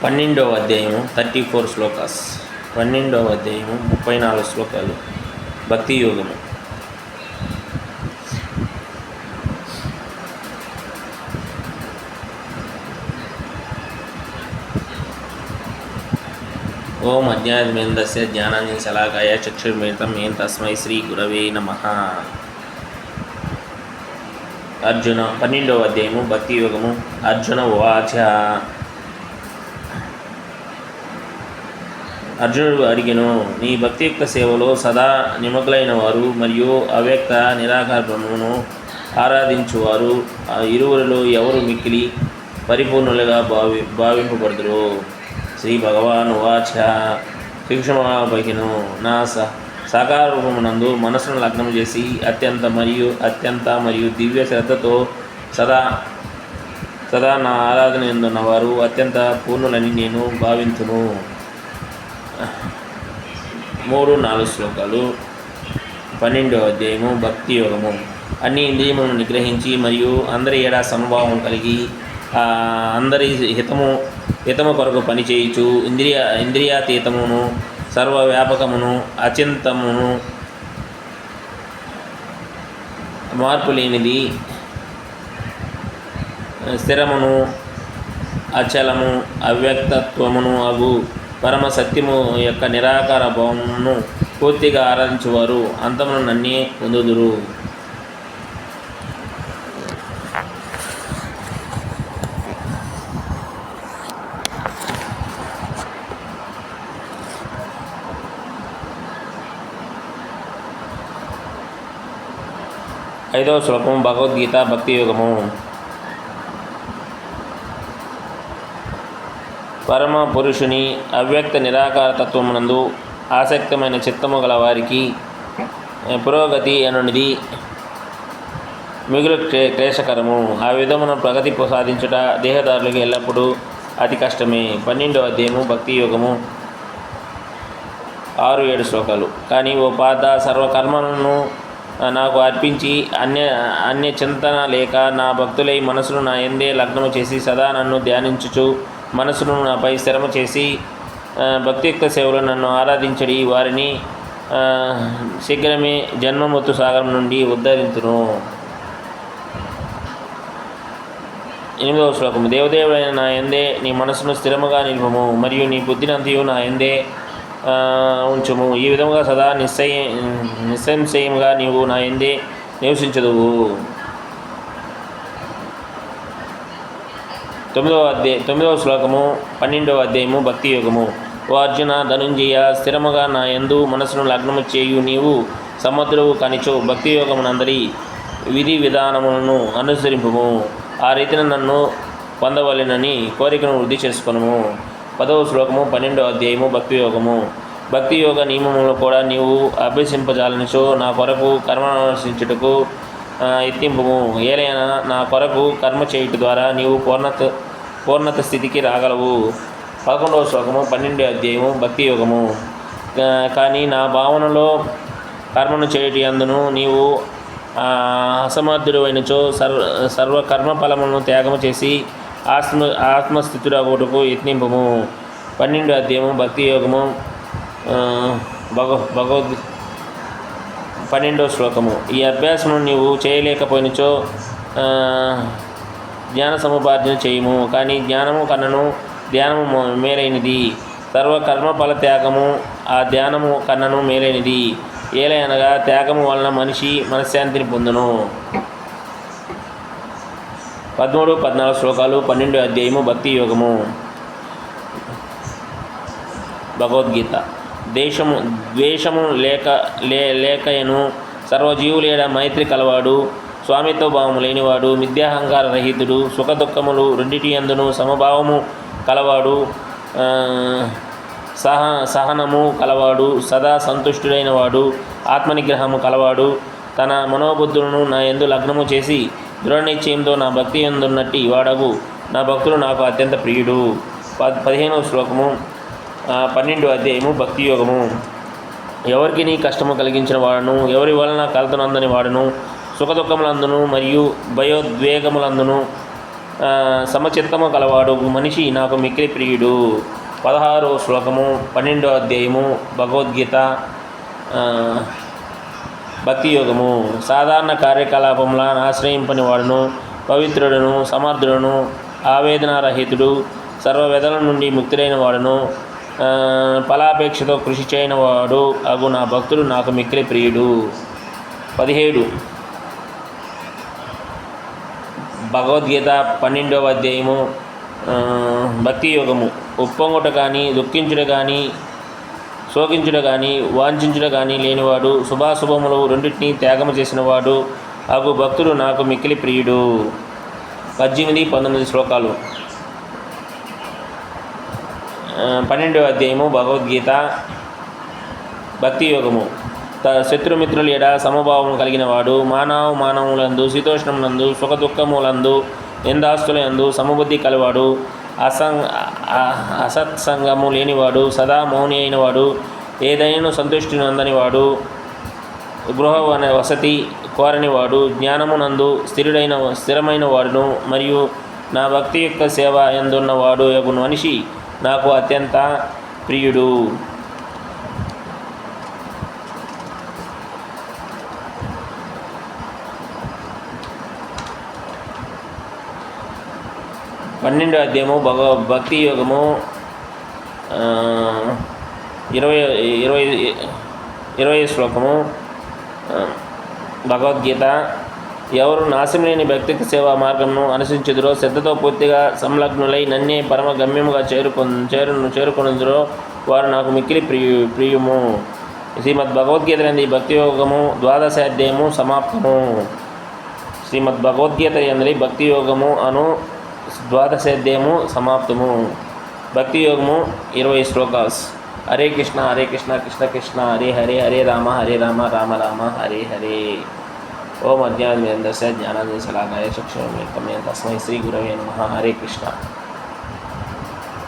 12వ అధ్యాయము 34 శ్లోకాస్. 12వ అధ్యాయము 34 శ్లోకాలు. భక్తి యోగము. ఓం అజ్ఞానమేందస్య జ్ఞానాంజన శలాకాయ చక్షుర్మిలితం ఏం తస్మై శ్రీ గురవే నమః. అర్జున 12వ అధ్యాయము భక్తి యోగము. అర్జున ఉవాచ. అర్జునుడు అడిగెను, నీ భక్తియుక్త సేవలో సదా నిమగ్నైన వారు మరియు అవ్యక్త నిరాకార బ్రహ్మను ఆరాధించువారు ఇరువురిలో ఎవరు మిక్కిలి పరిపూర్ణులుగా భావింపబడుదురు? శ్రీ భగవాన్ వాచ. శ్రీకృష్ణుడు నా సాకార రూపమునందు మనసును లగ్నం చేసి అత్యంత మరియు దివ్య శ్రద్ధతో సదా నా ఆరాధన ఎందున్నవారు అత్యంత పూర్ణులని నేను భావింతును. 3-4 శ్లోకాలు. 12వ అధ్యాయము భక్తి యోగము. అన్ని ఇంద్రియములను నిగ్రహించి మరియు అందరి ఏడా సమభావం కలిగి అందరి హితము కొరకు పనిచేయుచు ఇంద్రియాతీతమును సర్వవ్యాపకమును అచింతమును మార్పు లేనిది స్థిరమును అచలము అవ్యక్తత్వమును అగు పరమ సత్యము యొక్క నిరాకార భావమును పూర్తిగా ఆరాధించువారు అంతమును నన్నే పొందుదురు. ఐదవ శ్లోకము. భగవద్గీత భక్తి యోగము. పరమ పురుషుని అవ్యక్త నిరాకార తత్వమునందు ఆసక్తమైన చిత్తము గల వారికి పురోగతి అనునిది మిగులు క్లేశకరము. ఆ విధమున ప్రగతి సాధించుట దేహదారులకు ఎల్లప్పుడూ అతి కష్టమే. 12వ అధ్యాయము భక్తి యోగము. 6-7 శ్లోకాలు. కానీ ఓ పార్థ, సర్వకర్మలను నాకు అర్పించి అన్య చింతన లేక నా భక్తులై మనసును నా యందే లగ్నము చేసి సదా నన్ను ధ్యానించుచు మనసును నాపై స్థిరము చేసి భక్తియుక్త సేవలు నన్ను ఆరాధించడి వారిని శీఘ్రమే జన్మమృత్యు సాగరం నుండి ఉద్ధరించును. 8వ శ్లోకము. దేవదేవుడైన నా యందే నీ మనసును స్థిరముగా నిలుపుము మరియు నీ బుద్ధినంతయు నా యందే ఉంచుము. ఈ విధముగా సదా నిస్సంశయముగా నీవు నా యందే నివసించదువు. 9వ శ్లోకము. 12వ అధ్యాయము భక్తి యోగము. ఓ అర్జున, ధనుంజయ, స్థిరముగా నా యందు మనసును లగ్నము చేయు నీవు సమర్థుడు కనిచో భక్తి యోగమునందరి విధి విధానములను అనుసరింపుము. ఆ రీతిని నన్ను పొందవలెనని కోరికను వృద్ధి చేసుకొనుము. 10వ శ్లోకము. 12వ అధ్యాయము భక్తి యోగము. భక్తి యోగ నియమములను కూడా నీవు అభ్యసింపజాలనిచో నా కొరకు కర్మనుసరించుటకు ఎత్తింపుము. ఏలైనా నా కొరకు కర్మ చేయుట ద్వారా నీవు పూర్ణత స్థితికి రాగలవు. 11వ శ్లోకము. 12వ అధ్యాయము భక్తి యోగము. కానీ నా భావనలో కర్మను చేయుట యందును నీవు అసమర్థుడు అయినచో సర్వకర్మ ఫలములను త్యాగము చేసి ఆత్మస్థితుడగుటకు యత్నింపుము. 12వ అధ్యాయము భక్తి యోగము. 12వ శ్లోకము. ఈ అభ్యాసమును నీవు చేయలేకపోయినచో జ్ఞాన సముపార్జన చేయుము. కానీ జ్ఞానము కన్నను ధ్యానము మేలైనది. సర్వకర్మ ఫల త్యాగము ఆ ధ్యానము కన్నను మేలైనది. ఏలయనగా త్యాగము వలన మనిషి మనశ్శాంతిని పొందును. 13-14 శ్లోకాలు. 12వ అధ్యాయము భక్తి యోగము. భగవద్గీత. ద్వేషము లేకయను సర్వజీవులేడ మైత్రి కలవాడు, స్వామిత్వ భావము లేనివాడు, మిథ్యాహంకార రహితుడు, సుఖదుఖములు రెండిటి యందును సమభావము కలవాడు, సహనము కలవాడు, సదా సంతుష్టుడైన వాడు, ఆత్మనిగ్రహము కలవాడు, తన మనోబుద్ధులను నా యందు లగ్నము చేసి దృఢనిశ్చయంతో నా భక్తి యందున్నట్టి వాడగు నా భక్తులు నాకు అత్యంత ప్రియుడు. 15వ శ్లోకము. 12వ అధ్యాయము భక్తి యోగము. ఎవరికి నీ కష్టము కలిగించిన వాడును, ఎవరి వలన కలతనందని వాడును, సుఖదుఖములందును మరియు భయోద్వేగములందును సమచిత్తము కలవాడు మనిషి నాకు మిక్కిలి ప్రియుడు. 16వ శ్లోకము 12వ అధ్యాయము భగవద్గీత భక్తి యోగము. సాధారణ కార్యకలాపములను ఆశ్రయింపని వాడును, పవిత్రుడును, సమర్థుడును, ఆవేదనారహితుడు, సర్వవ్యధల నుండి ముక్తుడైన వాడును, ఫలాపేక్షతో కృషి చేయని వాడు అగు నా భక్తుడు నాకు మిక్కిలి ప్రియుడు. 17 భగవద్గీత 12వ అధ్యాయము భక్తి యోగము. ఉప్పొంగుట కానీ, దుఃఖించుట కానీ, శోకించుట కానీ, వాంఛించుట కానీ లేనివాడు, శుభాశుభములు రెండింటినీ త్యాగము చేసినవాడు అగు భక్తుడు నాకు మిక్కిలి ప్రియుడు. 18, 19 శ్లోకాలు. 12వ అధ్యాయము భగవద్గీత భక్తి యోగము. శత్రుమిత్రులు ఎడ సమభావం కలిగిన వాడు, మానవులందు, శీతోష్ణములందు, సుఖదుఖములందు, నిందాస్తులందు సమబుద్ధి కలవాడు, అసత్సంగము లేనివాడు, సదా మౌని అయినవాడు, ఏదైనా సంతుష్టి నందనివాడు, గృహ వసతి కోరనివాడు, జ్ఞానమునందు స్థిరమైన వాడును, మరియు నా భక్తి యొక్క సేవ ఎందున్నవాడు యగు మనిషి నాకు అత్యంత ప్రియుడు. పన్నెండవ అధ్యాయము భక్తి యోగము 20 శ్లోకము భగవద్గీత. ఎవరు నాశనం లేని భక్తికి సేవా మార్గంను అనుసరించుదురో, శ్రద్ధతో పూర్తిగా సంలగ్నులై నన్నే పరమ గమ్యముగా చేరుకొనుదురో వారు నాకు మిక్కిలి ప్రియుము. శ్రీమద్ భగవద్గీత నందు భక్తి యోగము 12వ అధ్యాయము సమాప్తము. శ్రీమద్ భగవద్గీత యందు భక్తి యోగము అను 12వ అధ్యాయము సమాప్తము. భక్తి యోగము 20 శ్లోకాస్. హరే కృష్ణ హరే కృష్ణ కృష్ణ కృష్ణ హరే హరే, హరే రామ రామ రామ హరే హరే. ఓం అజ్ఞానమేంద్రస్య జ్ఞానాంజనశలాకాయ చక్షురున్మిలితం తస్మై శ్రీ గురవే నమః. హరే కృష్ణ.